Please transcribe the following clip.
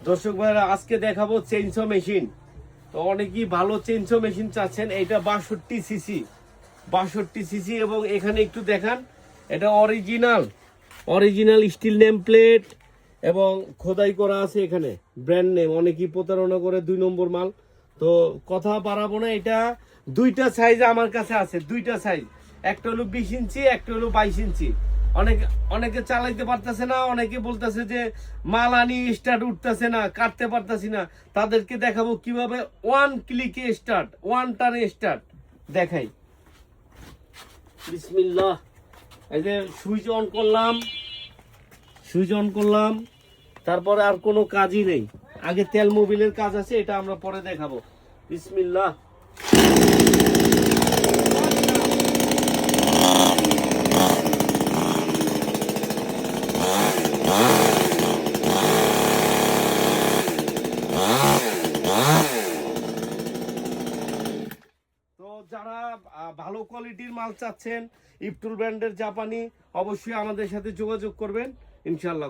দর্শক ভাইরা আজকে দেখাবো চেইনসো মেশিন। তো অনেকেই ভালো চেইনসো মেশিন চাচ্ছেন। এটা 62 সিসি এবং এখানে একটু দেখান, এটা অরিজিনাল স্টিল নেম প্লেট এবং খোদাই করা আছে এখানে ব্র্যান্ড নেম। অনেকেই প্রতারণা করে 2 নম্বর মাল। তো কথা বাড়াবো না, এটা দুইটা সাইজ আমার কাছে আছে, দুইটা সাইজ, একটা হলো 20 ইঞ্চি, একটা হলো 22 ইঞ্চি। অনেকে চালাইতে পারতেছে না, অনেকে বলতেছে যে মাল আনি স্টার্ট উঠতেছে না, কাটতে পারতেছি না। তাদেরকে দেখাবো কিভাবে ওয়ান ক্লিকে স্টার্ট, ওয়ান টানে স্টার্ট দেখাই। বিসমিল্লাহ। এই যে সুইচ অন করলাম, তারপরে আর কোনো কাজই নেই। আগে তেল মোবিলের কাজ আছে, এটা আমরা পরে দেখাবো। বিসমিল্লাহ। তো যারা ভালো কোয়ালিটির মাল চাচ্ছেন, ইপটুল ব্র্যান্ডের জাপানি, অবশ্যই আমাদের সাথে যোগাযোগ করবেন ইনশাল্লাহ।